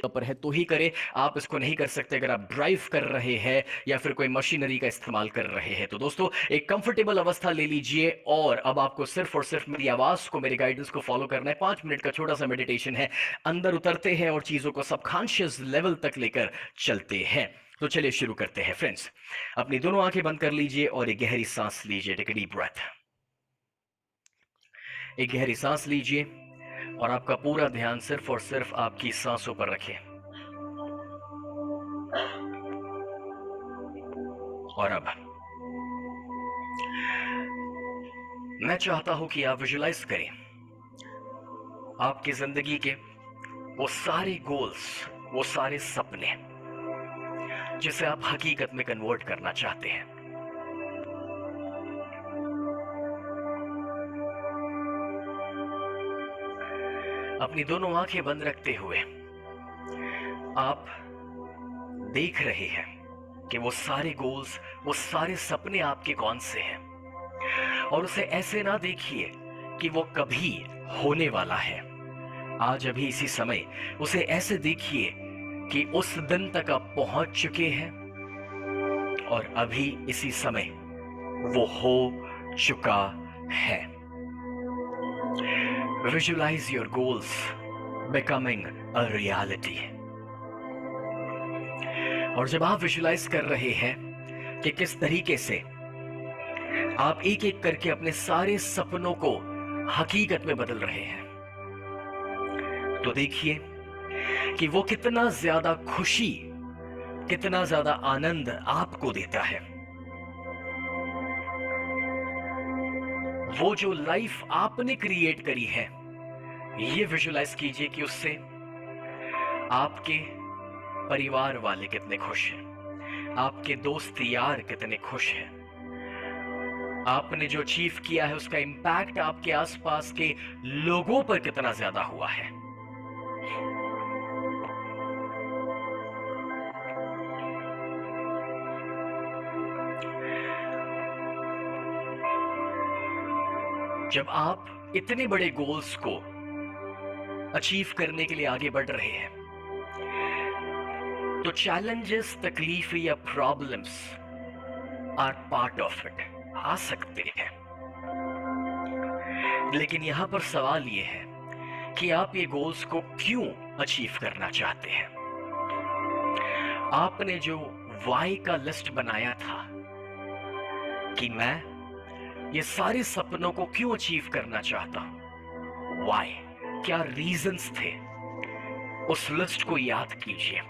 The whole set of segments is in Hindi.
पर है तो ही करें, आप इसको नहीं कर सकते अगर आप ड्राइव कर रहे हैं या फिर कोई मशीनरी का इस्तेमाल कर रहे हैं। तो दोस्तों, एक कंफर्टेबल अवस्था ले लीजिए और अब आपको सिर्फ और सिर्फ मेरी आवाज को, मेरे गाइडेंस को फॉलो करना है। 5 मिनट का छोटा सा मेडिटेशन है, अंदर उतरते हैं और चीजों को सबकॉन्शियस लेवल तक लेकर चलते हैं। तो चलिए शुरू करते हैं फ्रेंड्स। अपनी दोनों आंखें बंद कर लीजिए और एक गहरी सांस लीजिए। Take a deep breath. एक गहरी सांस लीजिए और आपका पूरा ध्यान सिर्फ और सिर्फ आपकी सांसों पर रखें। और अब मैं चाहता हूं कि आप विजुलाइज करें आपकी जिंदगी के वो सारे गोल्स, वो सारे सपने जिसे आप हकीकत में कन्वर्ट करना चाहते हैं। अपनी दोनों आंखें बंद रखते हुए आप देख रहे हैं कि वो सारे गोल्स, वो सारे सपने आपके कौन से हैं। और उसे ऐसे ना देखिए कि वो कभी होने वाला है। आज अभी इसी समय उसे ऐसे देखिए कि उस दिन तक आप पहुंच चुके हैं और अभी इसी समय वो हो चुका है। Visualise your goals becoming a reality. और जब आप विजुलाइज कर रहे हैं कि किस तरीके से आप एक एक करके अपने सारे सपनों को हकीकत में बदल रहे हैं, तो देखिए कि वो कितना ज्यादा खुशी, कितना ज्यादा आनंद आपको देता है। वो जो लाइफ आपने क्रिएट करी है, ये विजुलाइज कीजिए कि उससे आपके परिवार वाले कितने खुश हैं, आपके दोस्त यार कितने खुश हैं। आपने जो अचीव किया है उसका इंपैक्ट आपके आसपास के लोगों पर कितना ज्यादा हुआ है। जब आप इतने बड़े गोल्स को अचीव करने के लिए आगे बढ़ रहे हैं, तो चैलेंजेस, तकलीफ या problems are part of it, आ सकते हैं। लेकिन यहां पर सवाल यह है कि आप ये गोल्स को क्यों अचीव करना चाहते हैं। आपने जो वाई का लिस्ट बनाया था कि मैं ये सारे सपनों को क्यों अचीव करना चाहता हूं, वाई, क्या रीजंस थे, उस लिस्ट को याद कीजिए।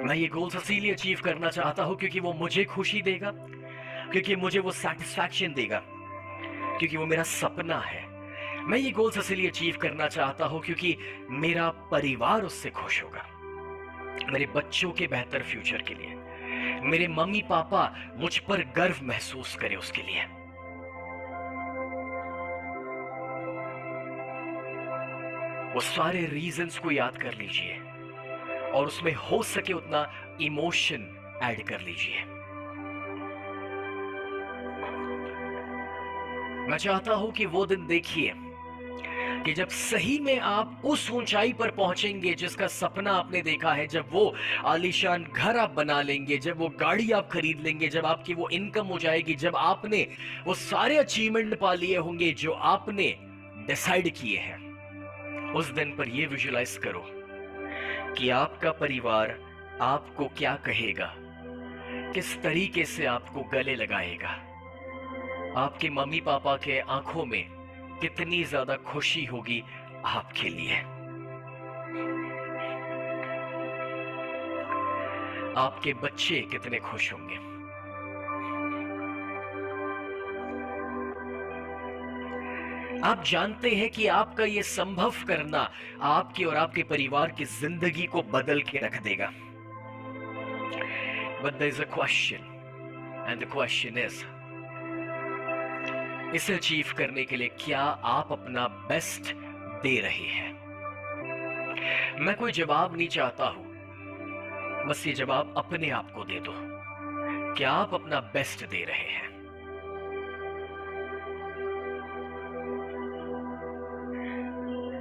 मैं ये गोल्स इसीलिए अचीव करना चाहता हूं क्योंकि वो मुझे खुशी देगा, क्योंकि मुझे वो सेटिस्फैक्शन देगा, क्योंकि वो मेरा सपना है। मैं ये गोल्स इसीलिए अचीव करना चाहता हूं क्योंकि मेरा परिवार उससे खुश होगा, मेरे बच्चों के बेहतर फ्यूचर के लिए, मेरे मम्मी पापा मुझ पर गर्व महसूस करें उसके लिए। वो सारे रीजंस को याद कर लीजिए और उसमें हो सके उतना इमोशन ऐड कर लीजिए। मैं चाहता हूं कि वो दिन देखिए कि जब सही में आप उस ऊंचाई पर पहुंचेंगे जिसका सपना आपने देखा है, जब वो आलीशान घर आप बना लेंगे, जब वो गाड़ी आप खरीद लेंगे, जब आपकी वो इनकम हो जाएगी, जब आपने वो सारे अचीवमेंट पा लिए होंगे जो आपने डिसाइड किए हैं, उस दिन पर ये विजुलाइज करो कि आपका परिवार आपको क्या कहेगा, किस तरीके से आपको गले लगाएगा। आपके मम्मी पापा के आंखों में कितनी ज्यादा खुशी होगी आपके लिए। आपके बच्चे कितने खुश होंगे। आप जानते हैं कि आपका यह संभव करना आपकी और आपके परिवार की जिंदगी को बदल के रख देगा। But there is a question, and the question is, इसे अचीव करने के लिए क्या आप अपना बेस्ट दे रहे हैं। मैं कोई जवाब नहीं चाहता हूं, बस ये जवाब अपने आप को दे दो, क्या आप अपना बेस्ट दे रहे हैं।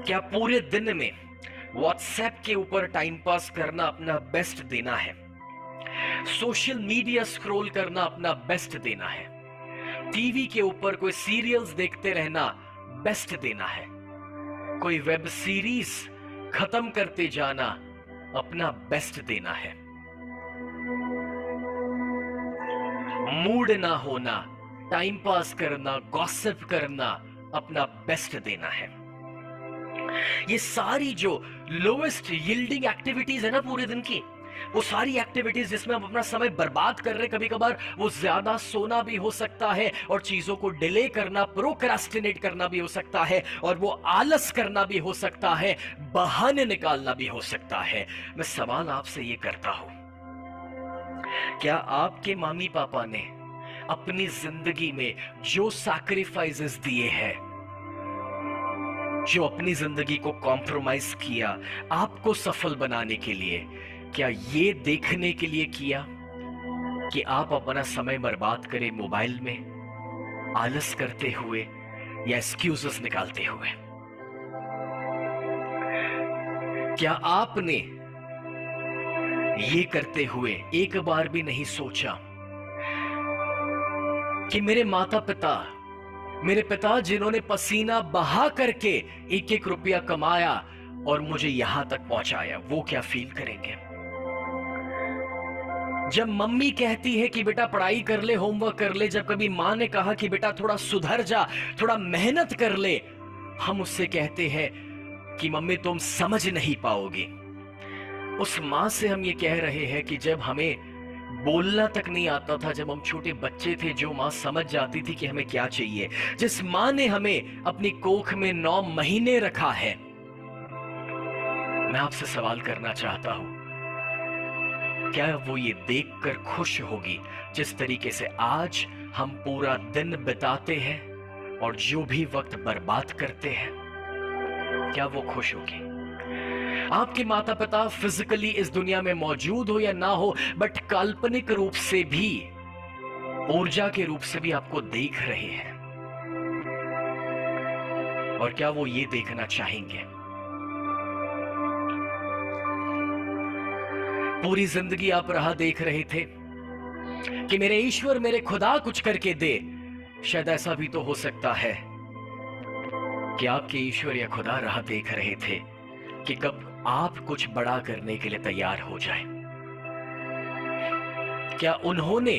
क्या पूरे दिन में व्हाट्सएप के ऊपर टाइम पास करना अपना बेस्ट देना है, सोशल मीडिया स्क्रॉल करना अपना बेस्ट देना है, टीवी के ऊपर कोई सीरियल्स देखते रहना बेस्ट देना है, कोई वेब सीरीज खत्म करते जाना अपना बेस्ट देना है, मूड ना होना, टाइम पास करना, गॉसिप करना अपना बेस्ट देना है। ये सारी जो लोएस्ट यील्डिंग एक्टिविटीज है ना पूरे दिन की, वो सारी एक्टिविटीज जिसमें हम अपना समय बर्बाद कर रहे, कभी कभार वो ज्यादा सोना भी हो सकता है और चीजों को डिले करना, प्रोक्रास्टिनेट करना भी हो सकता है, और वो आलस करना भी हो सकता है, बहाने निकालना भी हो सकता है। मैं सवाल आपसे ये करता हूं, क्या आपके मम्मी पापा ने अपनी जिंदगी में जो सैक्रिफाइसेस दिए हैं, जो अपनी जिंदगी को कॉम्प्रोमाइज किया आपको सफल बनाने के लिए, क्या ये देखने के लिए किया कि आप अपना समय बर्बाद करें मोबाइल में, आलस करते हुए या एक्सक्यूजेस निकालते हुए? क्या आपने ये करते हुए एक बार भी नहीं सोचा कि मेरे माता पिता, मेरे पिता जिन्होंने पसीना बहा करके एक एक रुपया कमाया और मुझे यहां तक पहुंचाया, वो क्या फील करेंगे? जब मम्मी कहती है कि बेटा पढ़ाई कर ले, होमवर्क कर ले, जब कभी मां ने कहा कि बेटा थोड़ा सुधर जा, थोड़ा मेहनत कर ले, हम उससे कहते हैं कि मम्मी तुम समझ नहीं पाओगे। उस मां से हम ये कह रहे हैं कि जब हमें बोलना तक नहीं आता था, जब हम छोटे बच्चे थे, जो मां समझ जाती थी कि हमें क्या चाहिए, जिस मां ने हमें अपनी कोख में 9 महीने रखा है, मैं आपसे सवाल करना चाहता हूं, क्या वो ये देखकर खुश होगी जिस तरीके से आज हम पूरा दिन बिताते हैं और जो भी वक्त बर्बाद करते हैं? क्या वो खुश होगी? आपके माता पिता फिजिकली इस दुनिया में मौजूद हो या ना हो, बट काल्पनिक रूप से भी, ऊर्जा के रूप से भी आपको देख रहे हैं, और क्या वो ये देखना चाहेंगे? पूरी जिंदगी आप राह देख रहे थे कि मेरे ईश्वर, मेरे खुदा कुछ करके दे। शायद ऐसा भी तो हो सकता है कि आपके ईश्वर या खुदा राह देख रहे थे कि कब आप कुछ बड़ा करने के लिए तैयार हो जाए। क्या उन्होंने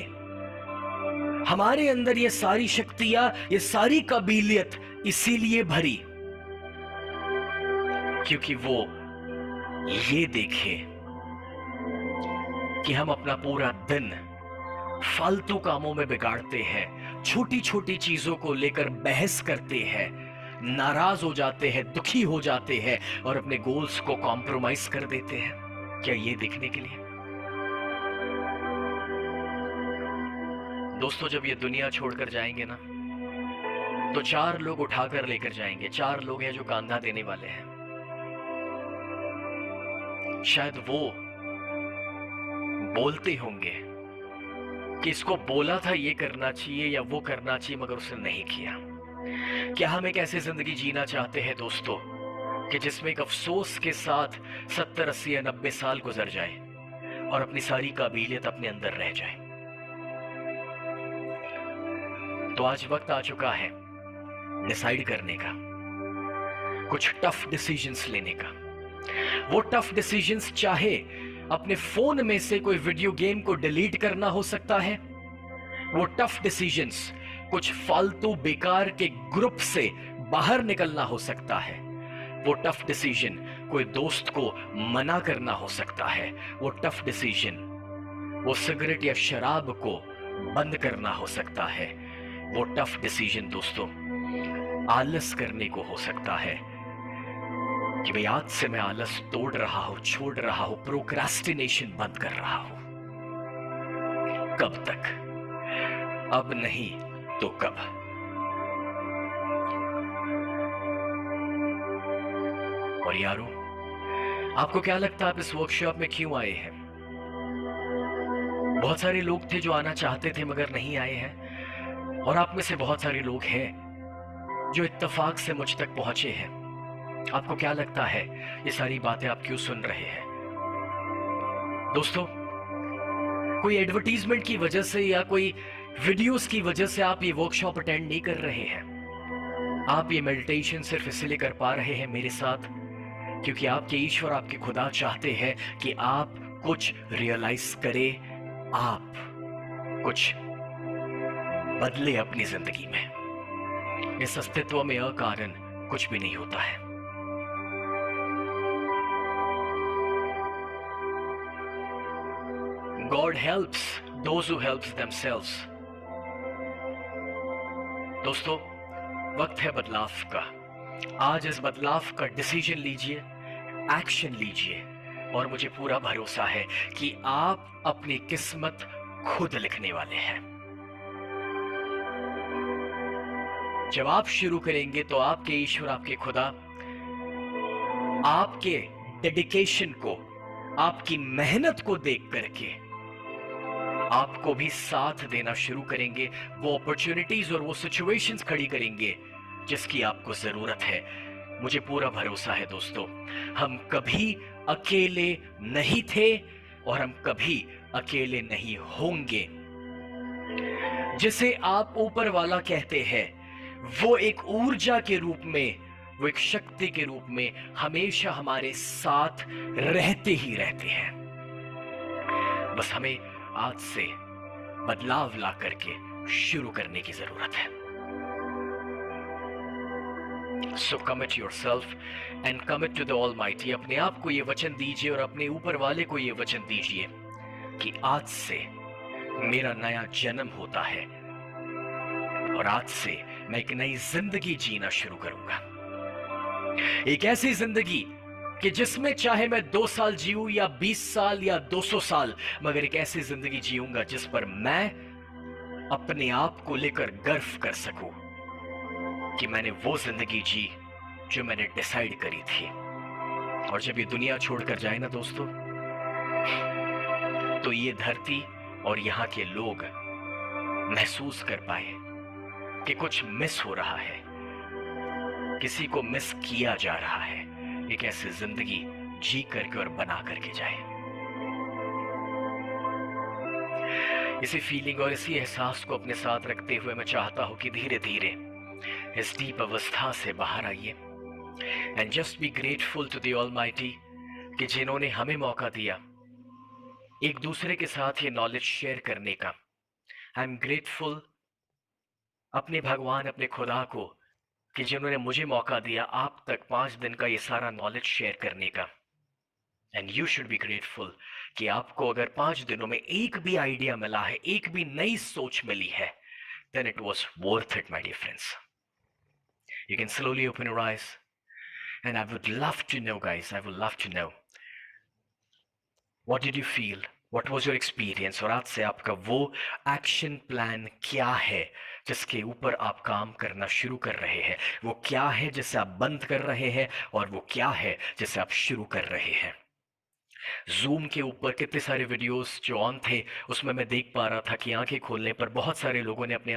हमारे अंदर ये सारी शक्तियां, ये सारी काबिलियत इसीलिए भरी क्योंकि वो ये देखे कि हम अपना पूरा दिन फालतू कामों में बिगाड़ते हैं, छोटी छोटी चीजों को लेकर बहस करते हैं, नाराज हो जाते हैं, दुखी हो जाते हैं और अपने गोल्स को कॉम्प्रोमाइज कर देते हैं? क्या ये देखने के लिए? दोस्तों, जब ये दुनिया छोड़कर जाएंगे ना, तो 4 लोग उठाकर लेकर जाएंगे। 4 लोग हैं जो कांधा देने वाले हैं। शायद वो बोलते होंगे कि इसको बोला था ये करना चाहिए या वो करना चाहिए, मगर उसने नहीं किया। क्या हम एक ऐसी जिंदगी जीना चाहते हैं दोस्तों कि जिसमें एक अफसोस के साथ 70, 80 या 90 साल गुजर जाए और अपनी सारी काबिलियत अपने अंदर रह जाए? तो आज वक्त आ चुका है डिसाइड करने का, कुछ टफ डिसीजंस लेने का। वो टफ डिसीजंस चाहे अपने फोन में से कोई वीडियो गेम को डिलीट करना हो सकता है, वो टफ डिसीजंस कुछ फालतू बेकार के ग्रुप से बाहर निकलना हो सकता है, वो टफ डिसीजन कोई दोस्त को मना करना हो सकता है, वो टफ डिसीजन वो सिगरेट या शराब को बंद करना हो सकता है, वो टफ डिसीजन दोस्तों आलस करने को हो सकता है कि भाई आज से मैं आलस तोड़ रहा हूं, छोड़ रहा हूं, प्रोक्रास्टिनेशन बंद कर रहा हूं। कब तक? अब नहीं तो कब? और यारों, आपको क्या लगता है आप इस वर्कशॉप में क्यों आए हैं? बहुत सारे लोग थे जो आना चाहते थे मगर नहीं आए हैं, और आप में से बहुत सारे लोग हैं जो इत्तेफाक से मुझ तक पहुंचे हैं। आपको क्या लगता है ये सारी बातें आप क्यों सुन रहे हैं? दोस्तों, कोई एडवर्टीजमेंट की वजह से या कोई वीडियोस की वजह से आप ये वर्कशॉप अटेंड नहीं कर रहे हैं। आप ये मेडिटेशन सिर्फ इसलिए कर पा रहे हैं मेरे साथ क्योंकि आपके ईश्वर, आपके खुदा चाहते हैं कि आप कुछ रियलाइज करें, आप कुछ बदले अपनी जिंदगी में। इस अस्तित्व में अकारण कुछ भी नहीं होता है। God helps those who helps themselves। दोस्तों, वक्त है बदलाव का। आज इस बदलाव का डिसीजन लीजिए, एक्शन लीजिए, और मुझे पूरा भरोसा है कि आप अपनी किस्मत खुद लिखने वाले हैं। जब आप शुरू करेंगे तो आपके ईश्वर, आपके खुदा आपके डेडिकेशन को, आपकी मेहनत को देख करके आपको भी साथ देना शुरू करेंगे। वो अपॉर्चुनिटीज और वो सिचुएशंस खड़ी करेंगे जिसकी आपको जरूरत है। मुझे पूरा भरोसा है दोस्तों, हम कभी अकेले नहीं थे और हम कभी अकेले नहीं होंगे। जिसे आप ऊपर वाला कहते हैं, वो एक ऊर्जा के रूप में, वो एक शक्ति के रूप में हमेशा हमारे साथ रहते ही रहते हैं। बस हमें आज से बदलाव ला करके शुरू करने की जरूरत है। So commit yourself and commit to the Almighty। अपने आप को ये वचन दीजिए और अपने ऊपर वाले को ये वचन दीजिए कि आज से मेरा नया जन्म होता है और आज से मैं एक नई जिंदगी जीना शुरू करूंगा। एक ऐसी जिंदगी कि जिसमें चाहे मैं 2 साल जीऊं या 20 साल या 200 साल, मगर एक ऐसी जिंदगी जीऊंगा जिस पर मैं अपने आप को लेकर गर्व कर सकूं कि मैंने वो जिंदगी जी जो मैंने डिसाइड करी थी। और जब ये दुनिया छोड़कर जाए ना दोस्तों, तो ये धरती और यहाँ के लोग महसूस कर पाए कि कुछ मिस हो रहा है, किसी को मिस किया जा रहा है। एक ऐसी जिंदगी जी करके और बना करके जाए। इसी फीलिंग और इसी एहसास को अपने साथ रखते हुए मैं चाहता हूं कि धीरे धीरे इस डीप अवस्था से बाहर आइए and just be grateful to the almighty कि जिन्होंने हमें मौका दिया एक दूसरे के साथ ये नॉलेज शेयर करने का। आई एम ग्रेटफुल अपने भगवान, अपने खुदा को कि जिन्होंने मुझे मौका दिया आप तक 5 दिन का ये सारा नॉलेज शेयर करने का। And you should be grateful कि आपको अगर 5 दिनों में एक भी आइडिया मिला है, एक भी नई सोच मिली है, then it was worth it, my dear friends. You can slowly open your eyes and I would love to know, guys, I would love to know what did you feel, what was your experience, और आज से आपका वो एक्शन प्लान क्या है जिसके ऊपर आप काम करना शुरू कर रहे हैं। वो क्या है जिसे आप बंद कर रहे हैं और वो क्या है जिसे आप शुरू कर रहे हैं। जूम के ऊपर कितने सारे वीडियोस जो ऑन थे उसमें मैं देख पा रहा था कि आंखें खोलने पर बहुत सारे लोगों ने अपने